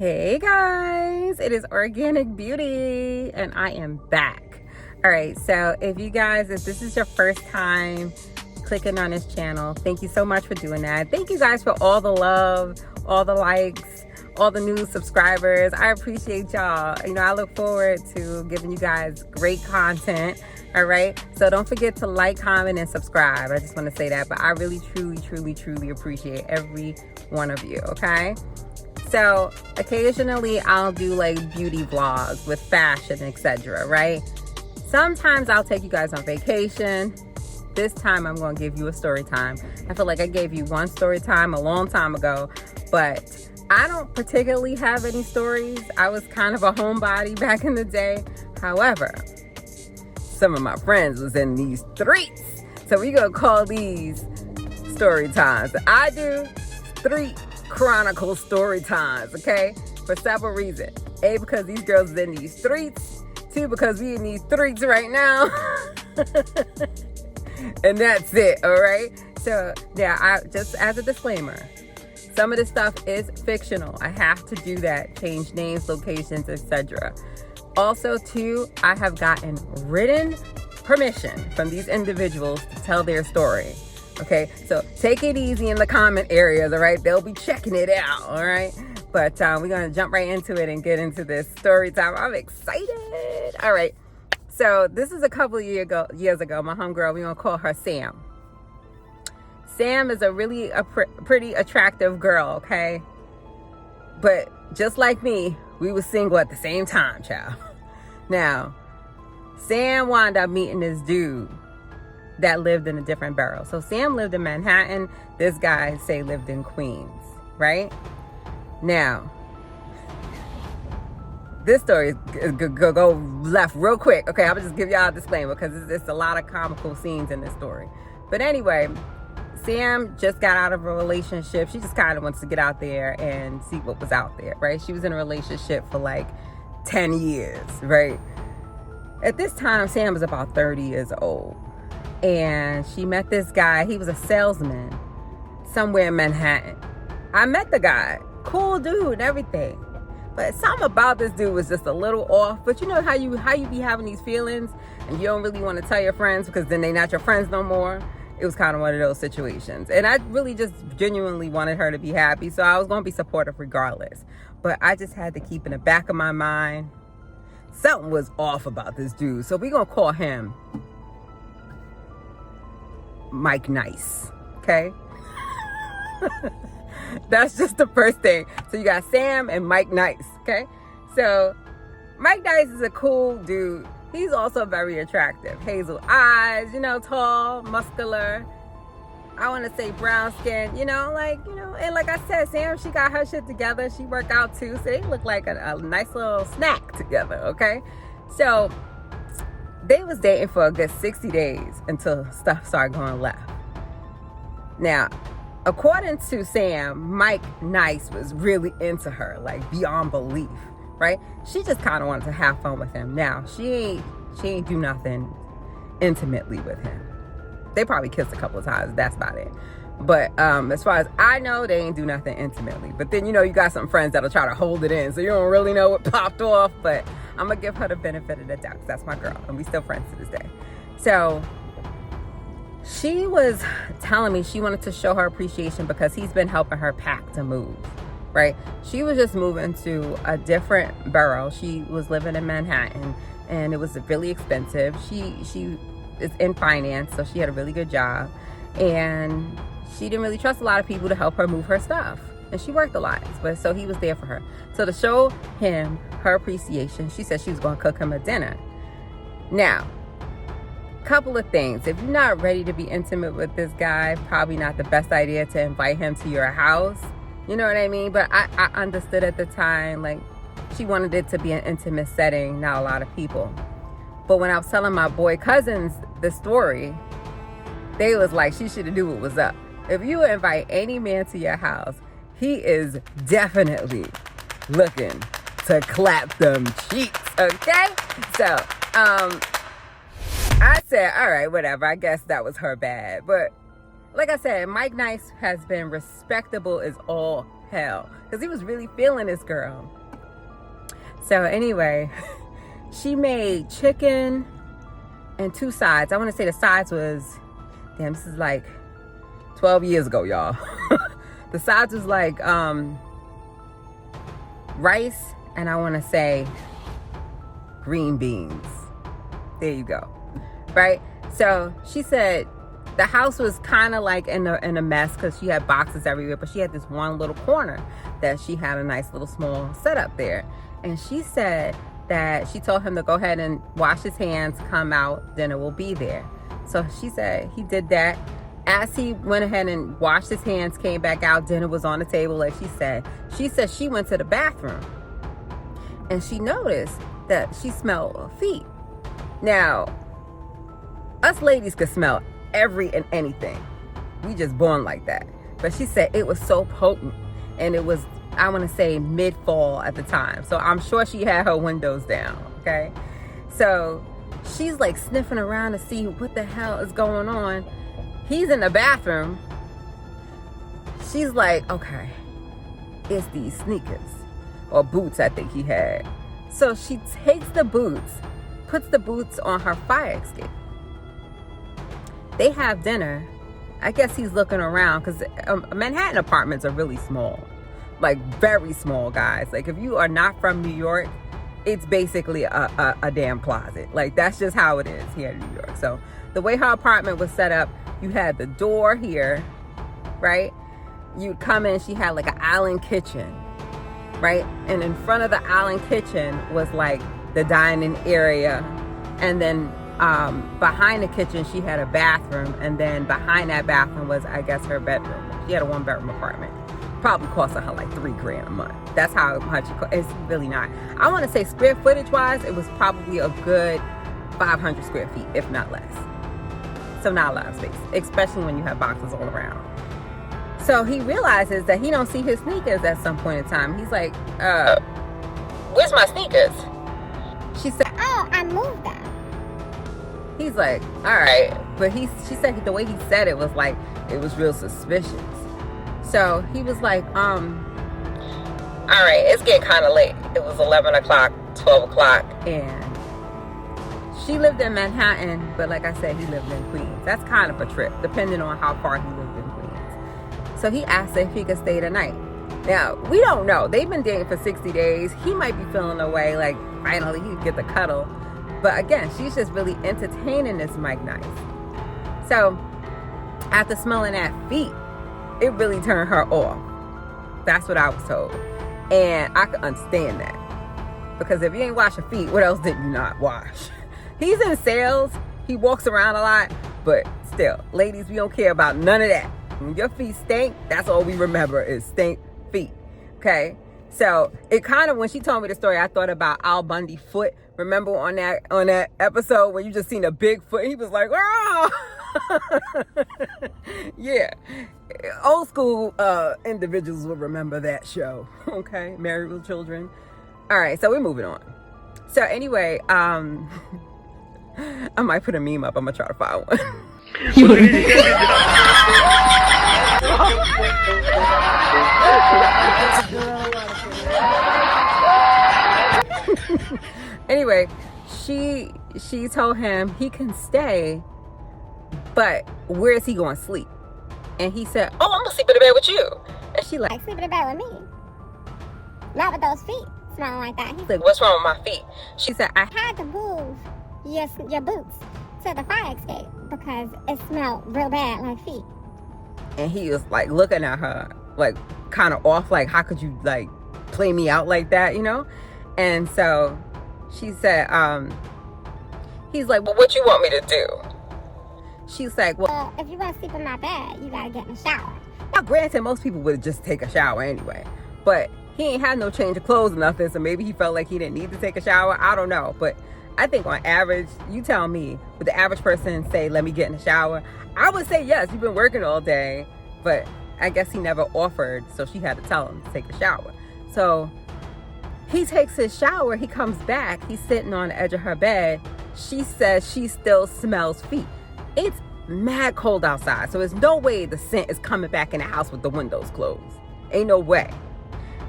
Hey guys, it is Organic Beauty and I am back. All right, so if this is your first time clicking on this channel, thank you so much for doing that. Thank you guys for all the love, all the likes, all the new subscribers. I appreciate y'all. I look forward to giving you guys great content. All right, so don't forget to like, comment, and subscribe. I just want to say that, but I really, truly appreciate every one of you, okay? So occasionally I'll do like beauty vlogs with fashion, etc., right? Sometimes I'll take you guys on vacation. This time I'm going to give you a story time. I feel like I gave you one story time a long time ago, but I don't particularly have any stories. I was kind of a homebody back in the day. However, some of my friends was in these streets. So we're going to call these story times. I do street chronicle story times, okay? For several reasons. A, because these girls is in these streets. 2, because we in these streets right now. And that's it, all right? So yeah, I just as a disclaimer, some of this stuff is fictional. I have to do that, change names, locations, etc. Also, too, I have gotten written permission from these individuals to tell their story. Okay, so take it easy in the comment areas, all right? They'll be checking it out, all right? But we're going to jump right into it and get into this story time. I'm excited. All right, so this is a couple of years ago. My homegirl, we're going to call her Sam. Sam is a pretty attractive girl, okay? But just like me, we were single at the same time, child. Now, Sam wound up meeting this dude that lived in a different borough. So Sam lived in Manhattan. This guy, say, lived in Queens, right? Now, this story is go left real quick. Okay, I'll just give y'all a disclaimer because it's a lot of comical scenes in this story. But anyway, Sam just got out of a relationship. She just kind of wants to get out there and see what was out there, right? She was in a relationship for like 10 years, right? At this time, Sam was about 30 years old. And she met this guy. He was a salesman somewhere in Manhattan. I met the guy. Cool dude and everything. But something about this dude was just a little off. But you know how you be having these feelings and you don't really want to tell your friends because then they're not your friends no more? It was kind of one of those situations. And I really just genuinely wanted her to be happy. So I was going to be supportive regardless. But I just had to keep in the back of my mind, something was off about this dude. So we're going to call him Mike Nice, okay? That's just the first thing. So you got Sam and Mike Nice, okay? So Mike Nice is a cool dude. He's also very attractive. Hazel eyes, tall, muscular. I want to say brown skin, and like I said, Sam, she got her shit together. She worked out too, so they look like a nice little snack together, okay? So they was dating for a good 60 days until stuff started going left. Now, according to Sam, Mike Nice was really into her, like beyond belief, right? She just kind of wanted to have fun with him. Now, she ain't do nothing intimately with him. They probably kissed a couple of times. That's about it. But as far as I know, they ain't do nothing intimately. But then, you got some friends that'll try to hold it in. So you don't really know what popped off. But I'm going to give her the benefit of the doubt because that's my girl. And we still friends to this day. So she was telling me she wanted to show her appreciation because he's been helping her pack to move, right? She was just moving to a different borough. She was living in Manhattan and it was really expensive. She is in finance, so she had a really good job. And she didn't really trust a lot of people to help her move her stuff. And she worked a lot, but so he was there for her. So to show him her appreciation, she said she was going to cook him a dinner. Now, couple of things. If you're not ready to be intimate with this guy, probably not the best idea to invite him to your house. You know what I mean? But I understood at the time, like, she wanted it to be an intimate setting, not a lot of people. But when I was telling my boy cousins the story, they was like, she should have knew what was up. If you invite any man to your house, he is definitely looking to clap them cheeks, okay? So, I said, all right, whatever. I guess that was her bad. But like I said, Mike Nice has been respectable as all hell because he was really feeling this girl. So anyway, she made chicken and 2 sides. I want to say the sides was, damn, this is like 12 years ago, y'all. The sides was like rice and I want to say green beans. There you go. Right? So she said the house was kind of like in a mess because she had boxes everywhere, but she had this one little corner that she had a nice little small setup there. And she said that she told him to go ahead and wash his hands, come out, dinner will be there. So she said he did that. As he went ahead and washed his hands, came back out, dinner was on the table, like she said. She said she went to the bathroom and she noticed that she smelled feet. Now, us ladies could smell every and anything. We just born like that. But she said it was so potent, and it was, I want to say, mid-fall at the time. So I'm sure she had her windows down, okay? So she's like sniffing around to see what the hell is going on. He's in the bathroom. She's like, okay, it's these sneakers or boots I think he had. So she takes the boots, puts the boots on her fire escape. They have dinner. I guess he's looking around because Manhattan apartments are really small, like very small, guys. Like if you are not from New York, it's basically a damn closet. Like that's just how it is here in New York. So the way her apartment was set up, you had the door here, right? You'd come in, she had like an island kitchen, right? And in front of the island kitchen was like the dining area. And then behind the kitchen, she had a bathroom. And then behind that bathroom was, I guess, her bedroom. She had a 1-bedroom apartment. Probably costing her like $3,000 a month. That's how much it cost. It's really not. I want to say square footage wise, it was probably a good 500 square feet, if not less. So not a lot of space, especially when you have boxes all around. So he realizes that he don't see his sneakers at some point in time. He's like, where's my sneakers? She said, oh, I moved them. He's like, all right. But she said the way he said it was like, it was real suspicious. So he was like, all right, it's getting kind of late. It was 11 o'clock, 12 o'clock. And she lived in Manhattan, but like I said, he lived in Queens. That's kind of a trip, depending on how far he lived in Queens. So he asked her if he could stay the night. Now, we don't know. They've been dating for 60 days. He might be feeling away, like finally he could get the cuddle. But again, she's just really entertaining this Mike Nice. So after smelling that feet, it really turned her off. That's what I was told. And I could understand that. Because if you ain't wash your feet, what else did you not wash? He's in sales. He walks around a lot. But still, ladies, we don't care about none of that. When your feet stink, that's all we remember is stink feet. Okay? So it kind of, when she told me the story, I thought about Al Bundy foot. Remember on that episode when you just seen a big foot? He was like, oh! Yeah. Old school individuals will remember that show. Okay? Married with Children. All right, so we're moving on. So anyway, I might put a meme up. I'm gonna try to find one. Anyway, she told him he can stay, but where is he going to sleep? And he said, oh, I'm gonna sleep in the bed with you. And she like, sleep in the bed with me, not with those feet smelling like that. He's like, what's wrong with my feet? She said, I had to move your boots to the fire escape because it smelled real bad like feet. And he was like looking at her like kind of off, like, how could you like play me out like that, you know? And so she said, he's like, well, what you want me to do? She's like, well, if you want to sleep in my bed, you gotta get in the shower. Now granted, most people would just take a shower anyway, but he ain't had no change of clothes or nothing, so maybe he felt like he didn't need to take a shower. I don't know, but I think on average, you tell me, would the average person say, let me get in the shower? I would say yes, you've been working all day, but I guess he never offered, so she had to tell him to take a shower. So he takes his shower, he comes back, he's sitting on the edge of her bed. She says she still smells feet. It's mad cold outside. So there's no way the scent is coming back in the house with the windows closed. Ain't no way.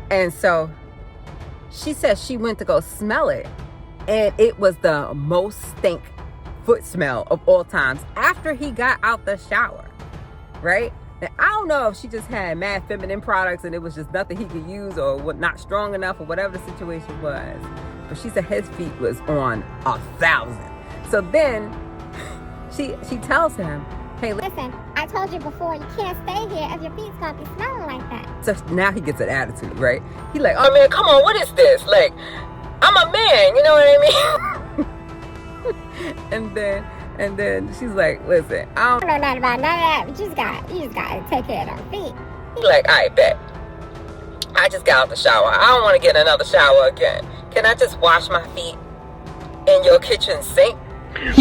And so she says she went to go smell it, and it was the most stink foot smell of all times after he got out the shower, right? And I don't know if she just had mad feminine products and it was just nothing he could use, or not strong enough, or whatever the situation was. But she said his feet was on 1,000. So then she tells him, hey, Listen, I told you before, you can't stay here if your feet's gonna be smelling like that. so now he gets an attitude, right? He like, oh man, come on, what is this? Like, I'm a man, you know what I mean? and then she's like, listen, I I don't know nothing about none of that, but you just gotta take care of them feet. He like, I bet. I just got out the shower. I don't want to get another shower again. Can I just wash my feet in your kitchen sink? I've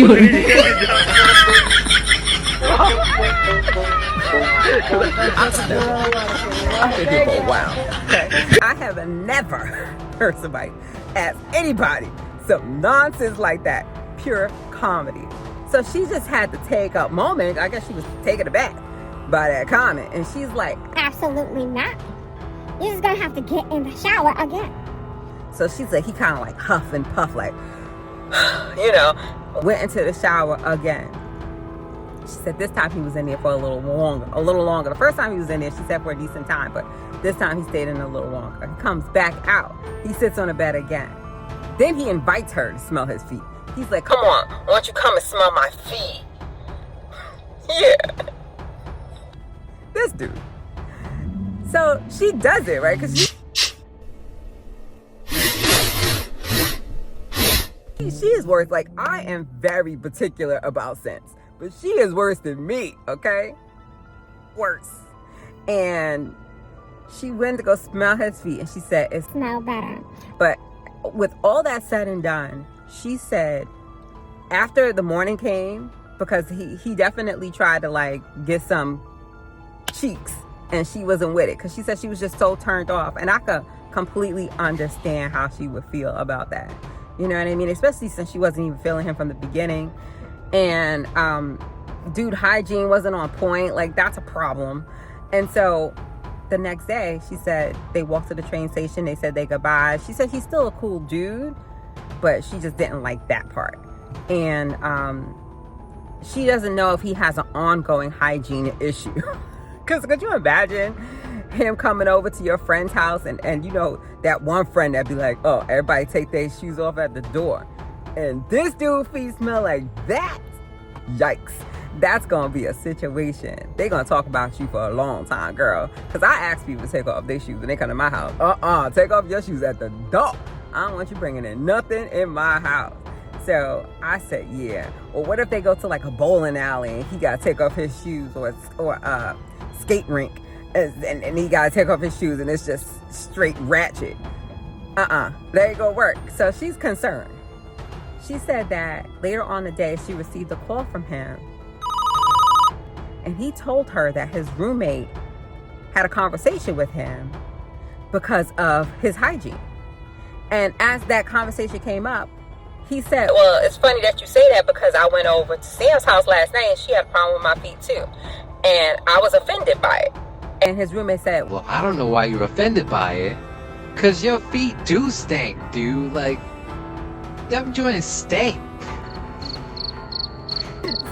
been here for a while. I have never heard somebody ask anybody some nonsense like that. Pure comedy. So she just had to take a moment. I guess she was taken aback by that comment. And she's like, Absolutely not. You're just gonna have to get in the shower again. so she said he kind of like huff and puff, like, you know, went into the shower again. She said this time he was in there for a little longer. The first time he was in there, she said for a decent time, but this time he stayed in a little longer. He comes back out. He sits on the bed again. Then he invites her to smell his feet. He's like, come on, why don't you come and smell my feet? Yeah. This dude. So she does it, right? Because she is worse. Like, I am very particular about scents, but she is worse than me, okay? Worse. And she went to go smell his feet, and she said, it Smell better. But with all that said and done, she said after the morning came, because he definitely tried to like get some cheeks, and she wasn't with it, because she said she was just so turned off. And I could completely understand how she would feel about that. You know what I mean? Especially since she wasn't even feeling him from the beginning. And dude, hygiene wasn't on point. Like, that's a problem. And so the next day, she said they walked to the train station. They said they goodbye. She said he's still a cool dude, but she just didn't like that part. And she doesn't know if he has an ongoing hygiene issue. Because could you imagine him coming over to your friend's house and you know, that one friend that'd be like, oh, everybody take their shoes off at the door, and this dude's feet smell like that? Yikes. That's gonna be a situation. They're gonna talk about you for a long time, girl. Because I ask people to take off their shoes when they come to my house. Take off your shoes at the door. I don't want you bringing in nothing in my house. So I said, yeah. Or what if they go to like a bowling alley and he gotta take off his shoes, or skate rink, and he gotta take off his shoes and it's just straight ratchet. That ain't gonna work. So she's concerned. She said that later on the day she received a call from him, and he told her that his roommate had a conversation with him because of his hygiene. And as that conversation came up, he said, well, it's funny that you say that, because I went over to Sam's house last night and she had a problem with my feet too, and I was offended by it. And his roommate said, well, I don't know why you're offended by it, because your feet do stink, dude. Like, them joints stink.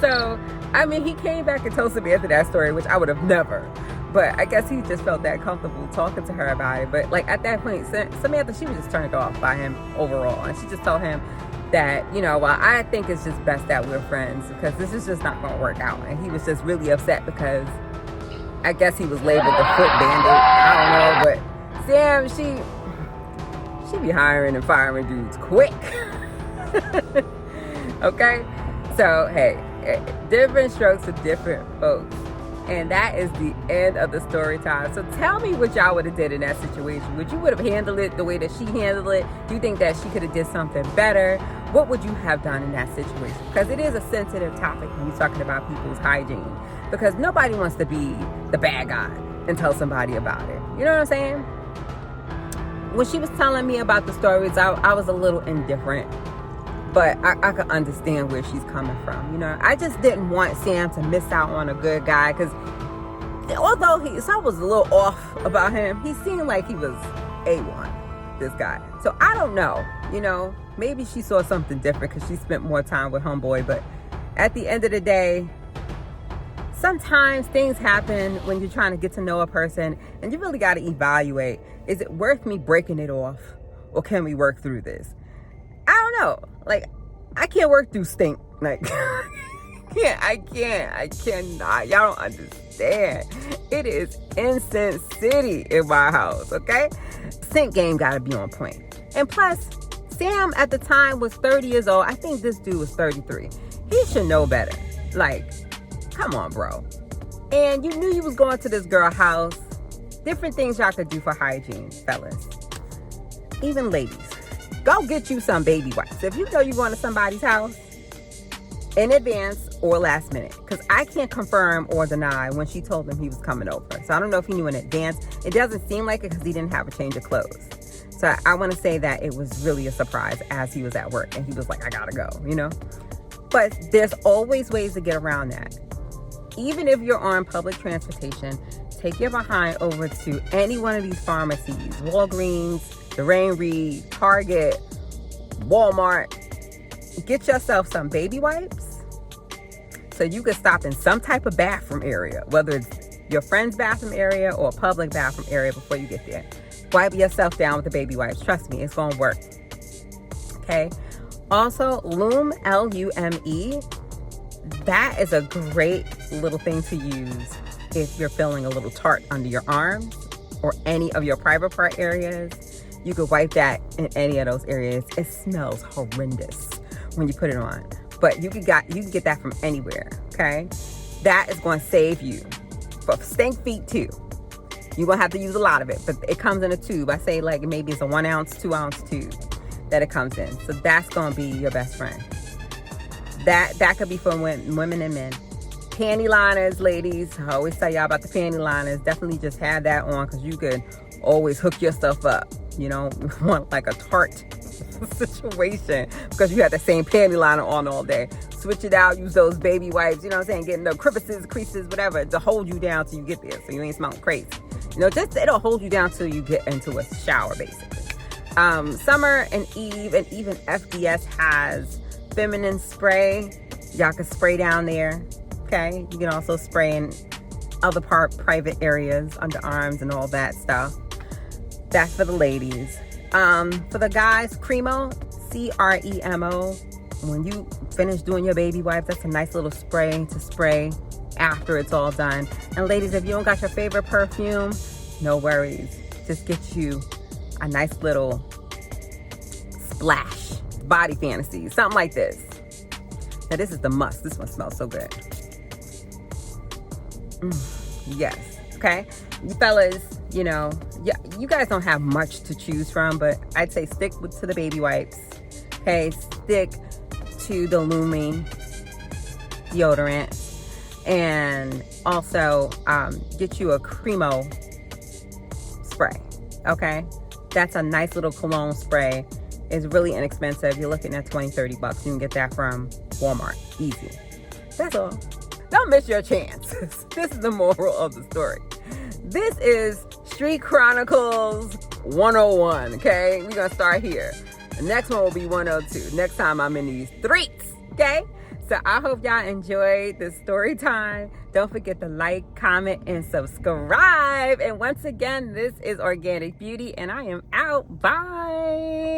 So, I mean, he came back and told Samantha that story, which I would have never. But I guess he just felt that comfortable talking to her about it. But like at that point, Samantha, she was just turned off by him overall. And she just told him that, you know, well, I think it's just best that we're friends, because this is just not going to work out. And he was just really upset because I guess he was labeled the foot bandit. I don't know, but Sam, she be hiring and firing dudes quick. Okay? So, hey, different strokes for different folks. And that is the end of the story time. So tell me what y'all would have did in that situation. Would you would have handled it the way that she handled it? Do you think that she could have did something better? What would you have done in that situation? Because it is a sensitive topic when you're talking about people's hygiene. Because nobody wants to be the bad guy and tell somebody about it. You know what I'm saying? When she was telling me about the stories, I was a little indifferent. But I can understand where she's coming from. You know, I just didn't want Sam to miss out on a good guy, because although I was a little off about him, he seemed like he was A1, this guy. So I don't know, you know, maybe she saw something different because she spent more time with homeboy. But at the end of the day, sometimes things happen when you're trying to get to know a person, and you really got to evaluate, is it worth me breaking it off, or can we work through this? I don't know. Like, I can't work through stink. Like, I cannot. Y'all don't understand. It is Incense City in my house, okay? Stink game gotta be on point. And plus, Sam at the time was 30 years old. I think this dude was 33. He should know better. Like, come on, bro. And you knew you was going to this girl house. Different things y'all could do for hygiene, fellas. Even ladies. Go get you some baby wipes. If you know you're going to somebody's house, in advance or last minute. Because I can't confirm or deny when she told him he was coming over. So I don't know if he knew in advance. It doesn't seem like it because he didn't have a change of clothes. So I want to say that it was really a surprise as he was at work. And he was like, I gotta go, you know. But there's always ways to get around that. Even if you're on public transportation, take your behind over to any one of these pharmacies. Walgreens, Duane Reade, Target, Walmart. Get yourself some baby wipes so you can stop in some type of bathroom area, whether it's your friend's bathroom area or a public bathroom area before you get there. Wipe yourself down with the baby wipes. Trust me, it's going to work. Okay. Also, Lume, Lume. That is a great little thing to use if you're feeling a little tart under your arms or any of your private part areas. You could wipe that in any of those areas. It smells horrendous when you put it on, but you can get that from anywhere. Okay, that is going to save you for stink feet too. You're gonna have to use a lot of it, but it comes in a tube. I say like maybe it's a 1 ounce, 2 ounce tube that it comes in. So that's gonna be your best friend. That could be for women and men. Panty liners, ladies. I always tell y'all about the panty liners. Definitely just have that on because you could always hook yourself up. You know, want like a tart situation because you have the same panty liner on all day. Switch it out, use those baby wipes, you know what I'm saying, getting the crevices, creases, whatever, to hold you down till you get there so you ain't smelling crazy. You know, just it'll hold you down till you get into a shower, basically. Summer and Eve and even FDS has feminine spray. Y'all can spray down there, okay? You can also spray in other private areas, underarms and all that stuff. That's for the ladies. For the guys, Cremo, Cremo. When you finish doing your baby wipes, that's a nice little spray to spray after it's all done. And ladies, if you don't got your favorite perfume, no worries. Just get you a nice little splash. Body Fantasy, something like this. Now this is the must. This one smells so good. Yes. Okay. You fellas, you know, you guys don't have much to choose from, but I'd say stick to the baby wipes. Okay. Stick to the Lume deodorant, and also get you a Cremo spray. Okay. That's a nice little cologne spray. It's really inexpensive. You're looking at $20-30. You can get that from Walmart. Easy. That's all. Don't miss your chance. This is the moral of the story. This is Street Chronicles 101, okay? We're going to start here. The next one will be 102. Next time I'm in these streets, okay? So I hope y'all enjoyed this story time. Don't forget to like, comment, and subscribe. And once again, this is Organic Beauty, and I am out. Bye.